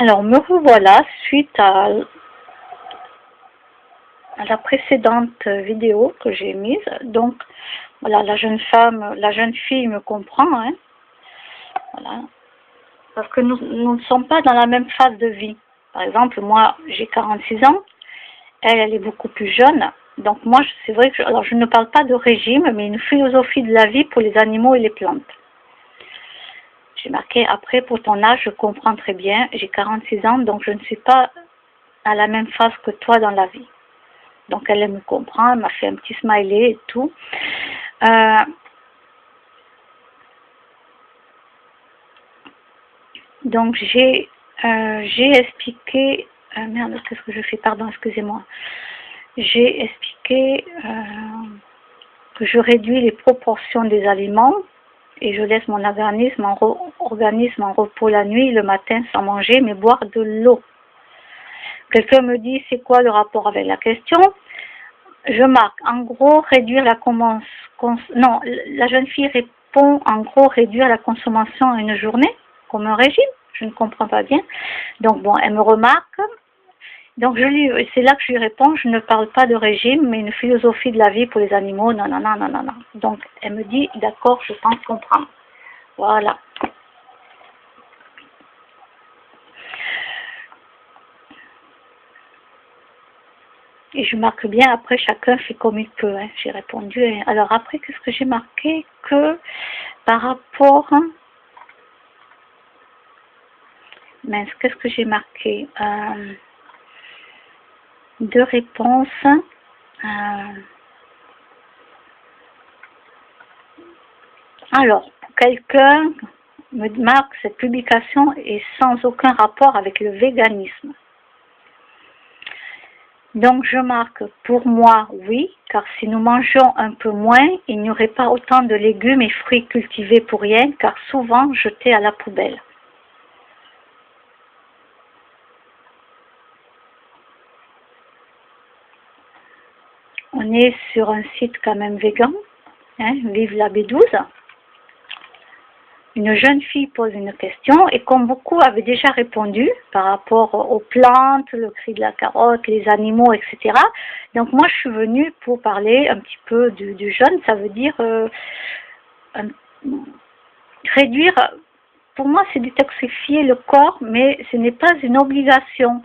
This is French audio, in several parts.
Alors, me revoilà suite à la précédente vidéo que j'ai mise. Donc, voilà, la jeune fille me comprend, hein, voilà, parce que nous ne sommes pas dans la même phase de vie. Par exemple, moi, j'ai 46 ans, elle est beaucoup plus jeune. Donc moi, c'est vrai que alors je ne parle pas de régime, mais une philosophie de la vie pour les animaux et les plantes. J'ai marqué après, pour ton âge, je comprends très bien, j'ai 46 ans, donc je ne suis pas à la même phase que toi dans la vie. Donc elle me comprend, elle m'a fait un petit smiley et tout. Donc j'ai expliqué, merde, qu'est-ce que je fais, pardon, excusez-moi. J'ai expliqué que je réduis les proportions des aliments et je laisse mon organisme en repos la nuit et le matin sans manger, mais boire de l'eau. Quelqu'un me dit, c'est quoi le rapport avec la question? Je marque, en gros, réduire la non, la jeune fille répond, en gros, réduire la consommation en une journée, comme un régime. Je ne comprends pas bien. Donc, bon, elle me remarque. Donc, c'est là que je lui réponds, je ne parle pas de régime, mais une philosophie de la vie pour les animaux, non, non, non, non, non, non. Donc, elle me dit, d'accord, je pense comprendre. Voilà. Et je marque bien, après, chacun fait comme il peut, hein. J'ai répondu. Alors, après, qu'est-ce que j'ai marqué? Que par rapport... Mince, qu'est-ce que j'ai marqué? Deux réponses. Alors, quelqu'un me marque, cette publication est sans aucun rapport avec le véganisme. Donc je marque, pour moi, oui, car si nous mangeons un peu moins, il n'y aurait pas autant de légumes et fruits cultivés pour rien, car souvent jetés à la poubelle. On est sur un site quand même végan, hein, vive la B12. Une jeune fille pose une question et comme beaucoup avaient déjà répondu par rapport aux plantes, le cri de la carotte, les animaux, etc. Donc moi je suis venue pour parler un petit peu du jeûne, ça veut dire réduire, pour moi c'est détoxifier le corps, mais ce n'est pas une obligation.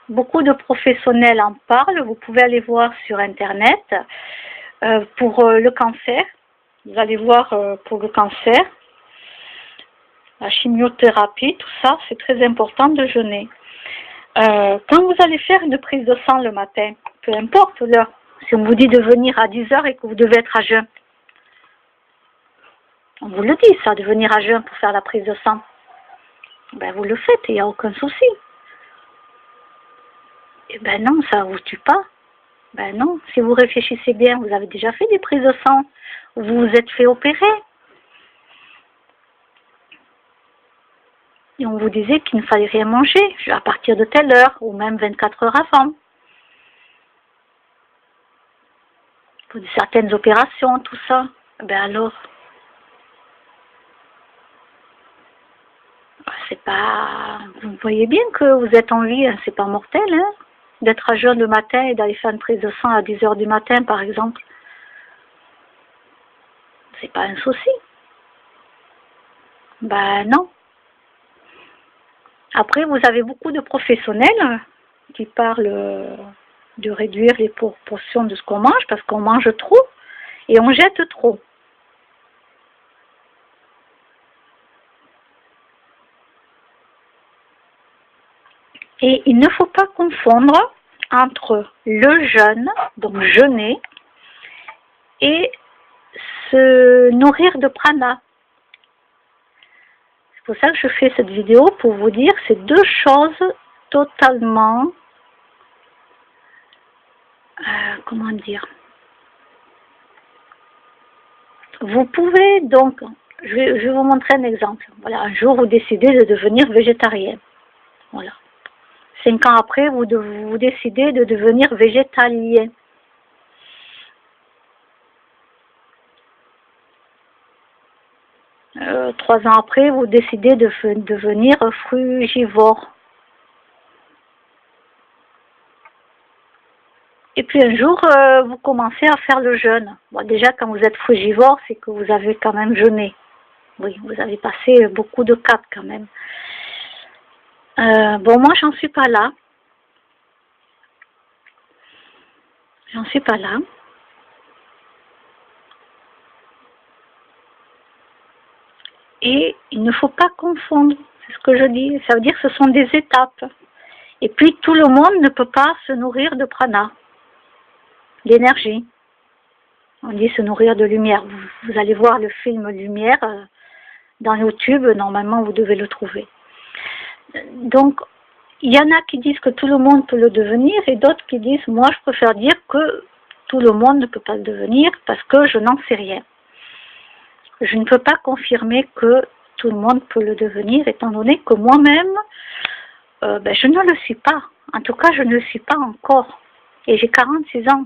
Beaucoup de professionnels en parlent, vous pouvez aller voir sur internet pour le cancer. Vous allez voir pour le cancer, la chimiothérapie, tout ça, c'est très important de jeûner. Quand vous allez faire une prise de sang le matin, peu importe l'heure, si on vous dit de venir à 10 h et que vous devez être à jeun, on vous le dit ça, de venir à jeun pour faire la prise de sang, ben vous le faites, il n'y a aucun souci. Et ben non, ça ne vous tue pas. Ben non, si vous réfléchissez bien, vous avez déjà fait des prises de sang, vous vous êtes fait opérer. Et on vous disait qu'il ne fallait rien manger à partir de telle heure, ou même 24 heures avant. Pour certaines opérations, tout ça. Ben alors, c'est pas... Vous voyez bien que vous êtes en vie, hein, c'est pas mortel, hein, d'être à jeun le matin et d'aller faire une prise de sang à 10 h du matin, par exemple. C'est pas un souci. Ben non. Après, vous avez beaucoup de professionnels qui parlent de réduire les portions de ce qu'on mange, parce qu'on mange trop et on jette trop. Et il ne faut pas confondre entre le jeûne, donc jeûner, et se nourrir de prana. C'est pour ça que je fais cette vidéo, pour vous dire que c'est deux choses totalement, comment dire, vous pouvez donc, je vais vous montrer un exemple. Voilà, un jour vous décidez de devenir végétarien. Voilà. 5 ans après, vous décidez de devenir végétalien. 3 ans après, vous décidez de devenir frugivore. Et puis un jour, vous commencez à faire le jeûne. Bon, déjà, quand vous êtes frugivore, c'est que vous avez quand même jeûné. Oui, vous avez passé beaucoup de caps quand même. Bon, moi, j'en suis pas là. J'en suis pas là. Et il ne faut pas confondre, c'est ce que je dis. Ça veut dire que ce sont des étapes. Et puis, tout le monde ne peut pas se nourrir de prana, d'énergie. On dit se nourrir de lumière. Vous allez voir le film Lumière dans YouTube, normalement vous devez le trouver. Donc, il y en a qui disent que tout le monde peut le devenir et d'autres qui disent, moi je préfère dire que tout le monde ne peut pas le devenir parce que je n'en sais rien. Je ne peux pas confirmer que tout le monde peut le devenir étant donné que moi-même, je ne le suis pas. En tout cas, je ne le suis pas encore. Et j'ai 46 ans.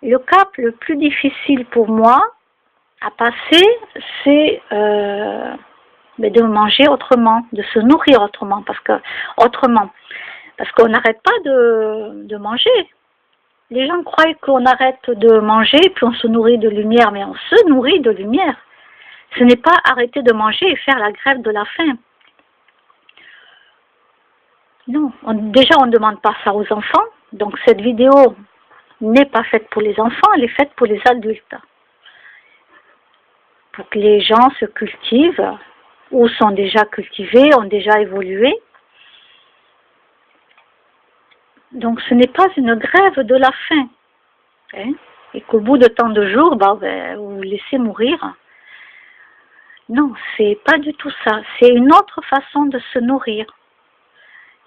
Le cap le plus difficile pour moi à passer, c'est de manger autrement, de se nourrir autrement, parce qu'on n'arrête pas de manger. Les gens croient qu'on arrête de manger puis on se nourrit de lumière, mais on se nourrit de lumière. Ce n'est pas arrêter de manger et faire la grève de la faim. Non, déjà on ne demande pas ça aux enfants, donc cette vidéo n'est pas faite pour les enfants, elle est faite pour les adultes. Pour que les gens se cultivent, ou sont déjà cultivés, ont déjà évolué. Donc ce n'est pas une grève de la faim. Hein, et qu'au bout de tant de jours, vous vous laissez mourir. Non, c'est pas du tout ça. C'est une autre façon de se nourrir.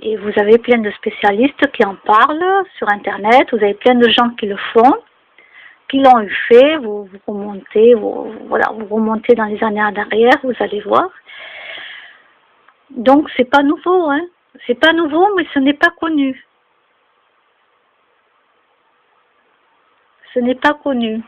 Et vous avez plein de spécialistes qui en parlent sur Internet, vous avez plein de gens qui le font, qui l'ont eu fait, vous remontez, vous remontez dans les années en arrière, vous allez voir. Donc c'est pas nouveau, hein. C'est pas nouveau, mais ce n'est pas connu. Ce n'est pas connu.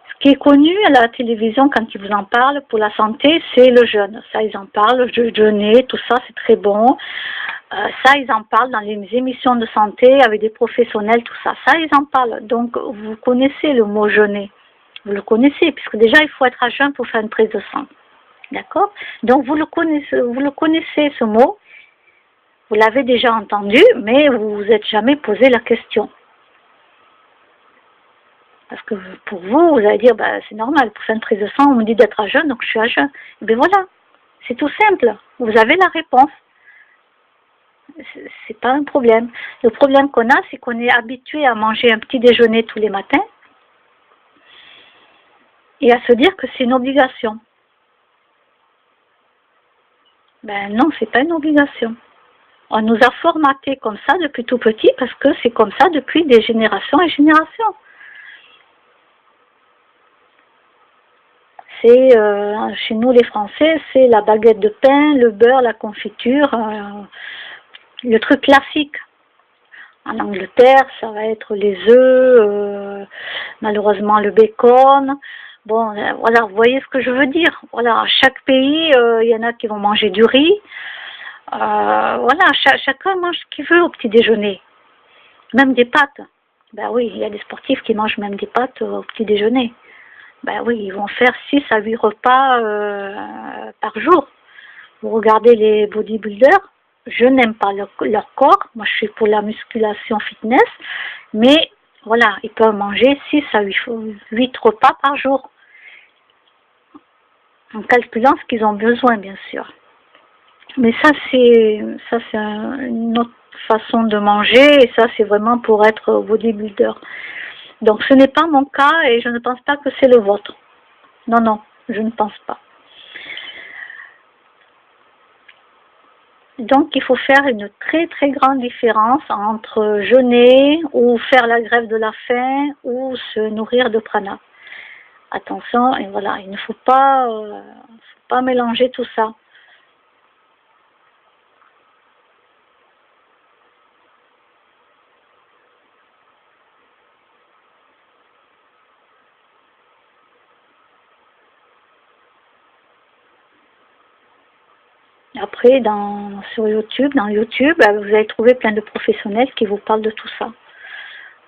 Ce qui est connu à la télévision quand ils vous en parlent pour la santé, c'est le jeûne. Ça, ils en parlent, jeûner, tout ça, c'est très bon. Ça, ils en parlent dans les émissions de santé avec des professionnels, tout ça. Ça, ils en parlent. Donc, vous connaissez le mot jeûner. Vous le connaissez, puisque déjà, il faut être à jeun pour faire une prise de sang. D'accord? Donc, vous le connaissez, ce mot. Vous l'avez déjà entendu, mais vous vous êtes jamais posé la question. Parce que pour vous, vous allez dire, c'est normal, pour faire une prise de sang, on me dit d'être à jeun, donc je suis à jeun. Et bien voilà, c'est tout simple. Vous avez la réponse. C'est pas un problème. Le problème qu'on a, c'est qu'on est habitué à manger un petit déjeuner tous les matins et à se dire que c'est une obligation. Non, c'est pas une obligation. On nous a formatés comme ça depuis tout petit parce que c'est comme ça depuis des générations et générations. C'est, chez nous les Français, c'est la baguette de pain, le beurre, la confiture, le truc classique. En Angleterre, ça va être les œufs, malheureusement le bacon. Bon, voilà, vous voyez ce que je veux dire. Voilà, à chaque pays, il y en a qui vont manger du riz. Voilà, chacun mange ce qu'il veut au petit déjeuner. Même des pâtes. Oui, il y a des sportifs qui mangent même des pâtes au petit déjeuner. Oui, ils vont faire 6 à 8 repas par jour. Vous regardez les bodybuilders, je n'aime pas leur corps. Moi, je suis pour la musculation fitness. Mais voilà, ils peuvent manger 6 à 8 repas par jour. En calculant ce qu'ils ont besoin, bien sûr. Mais ça, c'est une autre façon de manger. Et ça, c'est vraiment pour être bodybuilder. Donc, ce n'est pas mon cas et je ne pense pas que c'est le vôtre. Non, non, je ne pense pas. Donc, il faut faire une très très grande différence entre jeûner ou faire la grève de la faim ou se nourrir de prana. Attention, et voilà, il ne faut pas mélanger tout ça. Après, sur YouTube, dans YouTube, vous allez trouver plein de professionnels qui vous parlent de tout ça.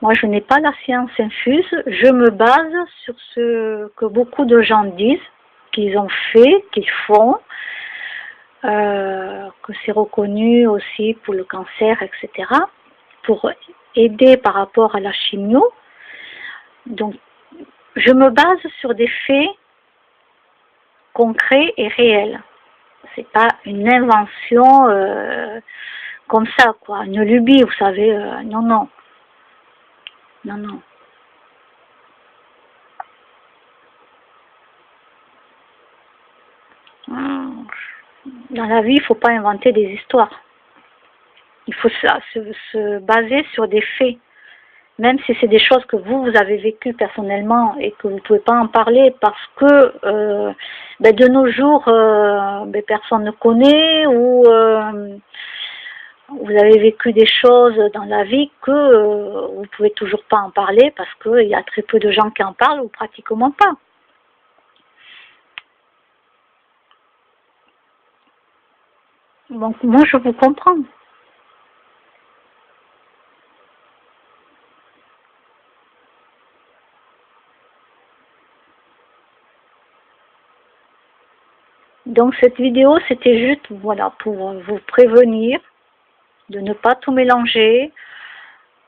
Moi, je n'ai pas la science infuse, je me base sur ce que beaucoup de gens disent, qu'ils ont fait, qu'ils font, que c'est reconnu aussi pour le cancer, etc., pour aider par rapport à la chimio. Donc, je me base sur des faits concrets et réels. C'est pas une invention comme ça, quoi, une lubie, vous savez, non, non. Non, non. Dans la vie, il ne faut pas inventer des histoires. Il faut se baser sur des faits. Même si c'est des choses que vous avez vécues personnellement et que vous ne pouvez pas en parler parce que de nos jours, personne ne connaît ou vous avez vécu des choses dans la vie que vous ne pouvez toujours pas en parler parce qu'il y a très peu de gens qui en parlent ou pratiquement pas. Donc moi je vous comprends. Donc cette vidéo c'était juste voilà pour vous prévenir de ne pas tout mélanger,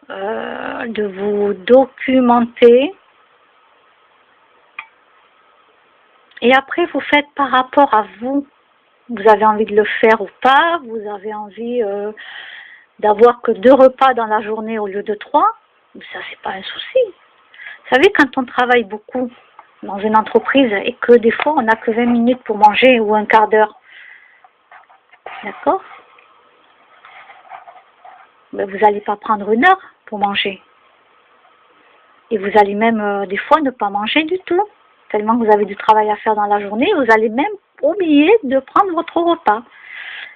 de vous documenter. Et après vous faites par rapport à vous. Vous avez envie de le faire ou pas, vous avez envie d'avoir que 2 repas dans la journée au lieu de 3, ça c'est pas un souci. Vous savez, quand on travaille beaucoup dans une entreprise et que des fois on n'a que 20 minutes pour manger ou un quart d'heure, d'accord, vous n'allez pas prendre 1 heure pour manger. Et vous allez même des fois ne pas manger du tout, tellement que vous avez du travail à faire dans la journée, vous allez même oublier de prendre votre repas.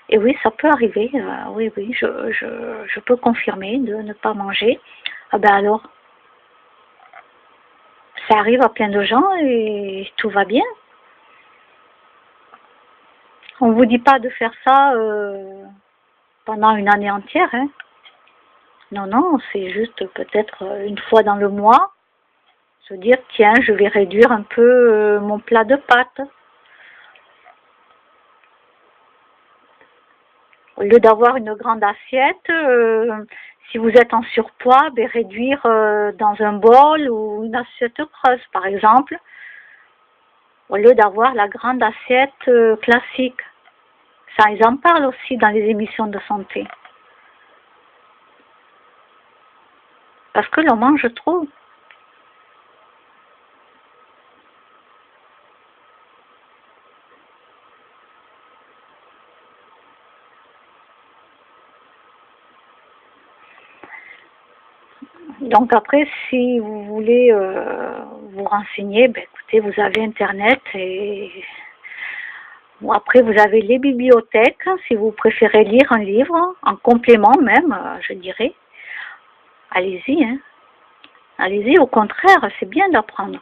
Et oui, ça peut arriver, oui, je peux confirmer de ne pas manger. Ah ben alors, ça arrive à plein de gens et tout va bien. On ne vous dit pas de faire ça pendant une année entière. Hein. Non, non, c'est juste peut-être 1 fois dans le mois, se dire, tiens, je vais réduire un peu mon plat de pâtes. Au lieu d'avoir une grande assiette, si vous êtes en surpoids, réduire dans un bol ou une assiette creuse, par exemple, au lieu d'avoir la grande assiette classique. Ça, ils en parlent aussi dans les émissions de santé. Parce que l'on mange trop. Donc après, si vous voulez vous renseigner, écoutez, vous avez Internet et bon, après vous avez les bibliothèques, si vous préférez lire un livre, en complément même, je dirais. Allez-y, hein. Allez-y, au contraire, c'est bien d'apprendre.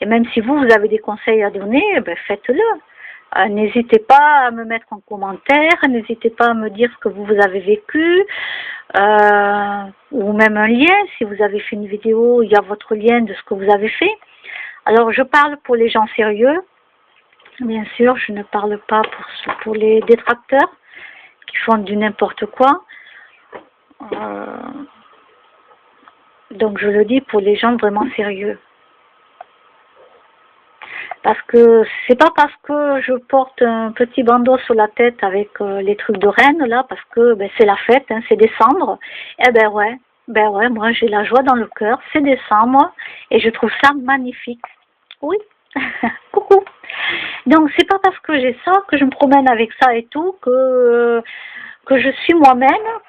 Et même si vous avez des conseils à donner, faites-le. N'hésitez pas à me mettre en commentaire, n'hésitez pas à me dire ce que vous avez vécu, ou même un lien, si vous avez fait une vidéo, il y a votre lien de ce que vous avez fait. Alors je parle pour les gens sérieux, bien sûr, je ne parle pas pour les détracteurs qui font du n'importe quoi. Donc je le dis pour les gens vraiment sérieux. Parce que c'est pas parce que je porte un petit bandeau sur la tête avec les trucs de reine là, parce que c'est la fête, hein, c'est décembre. Eh ouais, moi j'ai la joie dans le cœur, c'est décembre et je trouve ça magnifique. Oui, coucou. Donc c'est pas parce que j'ai ça, que je me promène avec ça et tout, que je suis moi-même,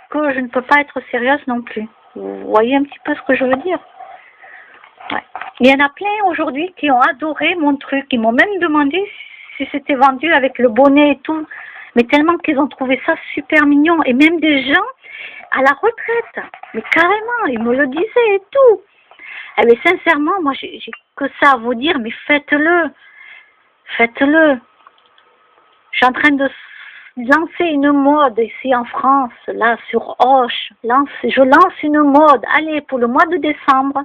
que je ne peux pas être sérieuse non plus. Vous voyez un petit peu ce que je veux dire? Ouais. Il y en a plein aujourd'hui qui ont adoré mon truc. Ils m'ont même demandé si c'était vendu avec le bonnet et tout. Mais tellement qu'ils ont trouvé ça super mignon. Et même des gens à la retraite. Mais carrément, ils me le disaient et tout. Eh bien, sincèrement, moi, j'ai que ça à vous dire, mais faites-le. Faites-le. Je suis en train de lancer une mode ici en France, là, sur Hoche. Je lance une mode. Allez, pour le mois de décembre,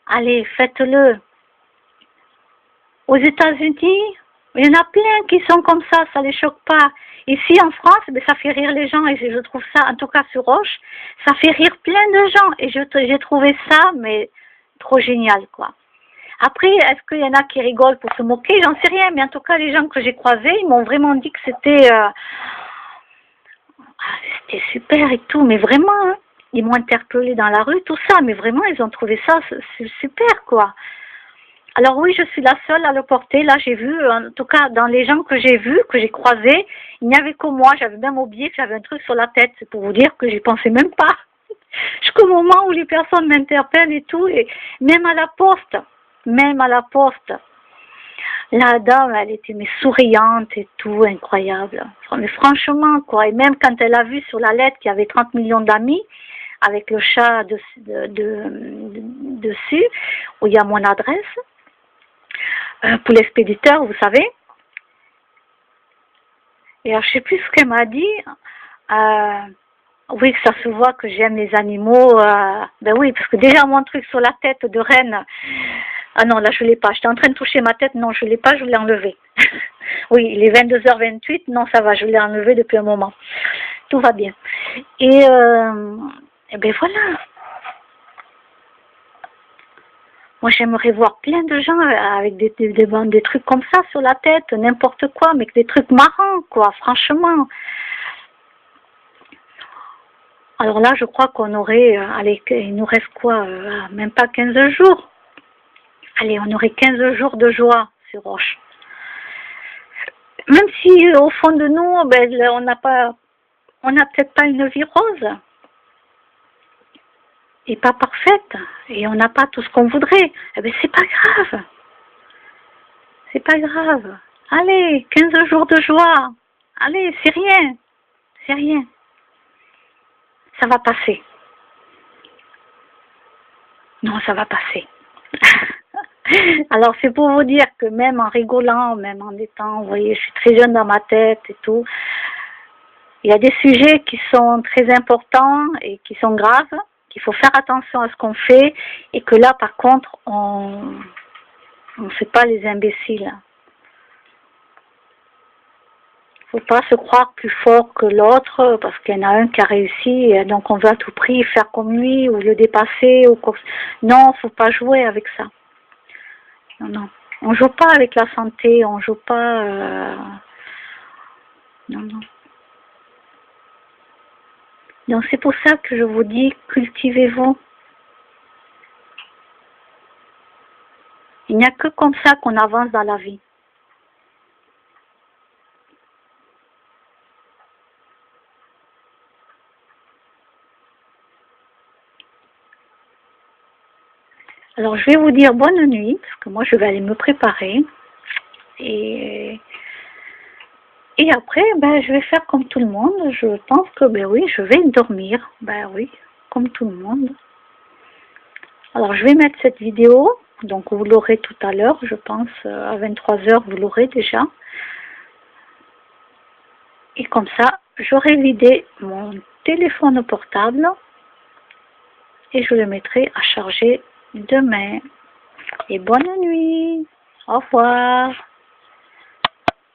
allez, faites-le. Aux États-Unis, il y en a plein qui sont comme ça les choque pas. Ici en France, ben, ça fait rire les gens et je trouve ça, en tout cas sur Roche, ça fait rire plein de gens et j'ai trouvé ça, mais trop génial, quoi. Après, est-ce qu'il y en a qui rigolent pour se moquer? J'en sais rien, mais en tout cas, les gens que j'ai croisés, ils m'ont vraiment dit que c'était super et tout, mais vraiment, hein, ils m'ont interpellé dans la rue, tout ça, mais vraiment, ils ont trouvé ça super, quoi. Alors oui, je suis la seule à le porter. Là, j'ai vu, en tout cas, dans les gens que j'ai vus, que j'ai croisés, il n'y avait que moi. J'avais même oublié que j'avais un truc sur la tête. C'est pour vous dire que j'y pensais même pas. Jusqu'au moment où les personnes m'interpellent et tout, et même à la poste, la dame, elle était mais souriante et tout, incroyable. Mais franchement, quoi. Et même quand elle a vu sur la lettre qu'il y avait 30 millions d'amis, avec le chat dessus, où il y a mon adresse, pour l'expéditeur, vous savez. Et alors, je sais plus ce qu'elle m'a dit. Oui, que ça se voit que j'aime les animaux. Ben oui, parce que déjà mon truc sur la tête de reine. Ah non, là je l'ai pas. J'étais en train de toucher ma tête. Non, je l'ai pas, je l'ai enlevé. Oui, il est 22h28. Non, ça va, je l'ai enlevé depuis un moment. Tout va bien. Et ben voilà. Moi, j'aimerais voir plein de gens avec des trucs comme ça sur la tête, n'importe quoi, mais des trucs marrants, quoi, franchement. Alors là, je crois qu'on aurait, allez, il nous reste quoi, même pas 15 jours. Allez, on aurait 15 jours de joie sur Roche. Même si, au fond de nous, ben, on n'a peut-être pas une vie rose. Et pas parfaite, et on n'a pas tout ce qu'on voudrait, eh bien c'est pas grave. C'est pas grave. Allez, 15 jours de joie. Allez, c'est rien. C'est rien. Ça va passer. Non, ça va passer. Alors c'est pour vous dire que même en rigolant, même en étant, vous voyez, je suis très jeune dans ma tête et tout, il y a des sujets qui sont très importants et qui sont graves, qu'il faut faire attention à ce qu'on fait, et que là, par contre, on ne fait pas les imbéciles. Il ne faut pas se croire plus fort que l'autre, parce qu'il y en a un qui a réussi, et donc on veut à tout prix faire comme lui, ou le dépasser, ou quoi. Non, il ne faut pas jouer avec ça. Non, non. On ne joue pas avec la santé, on ne joue pas... Non, non. Donc c'est pour ça que je vous dis, cultivez-vous. Il n'y a que comme ça qu'on avance dans la vie. Alors je vais vous dire bonne nuit, parce que moi je vais aller me préparer. Et après, ben, je vais faire comme tout le monde. Je pense que, ben oui, je vais dormir. Ben oui, comme tout le monde. Alors, je vais mettre cette vidéo. Donc, vous l'aurez tout à l'heure, je pense. À 23h, vous l'aurez déjà. Et comme ça, j'aurai vidé mon téléphone portable. Et je le mettrai à charger demain. Et bonne nuit. Au revoir.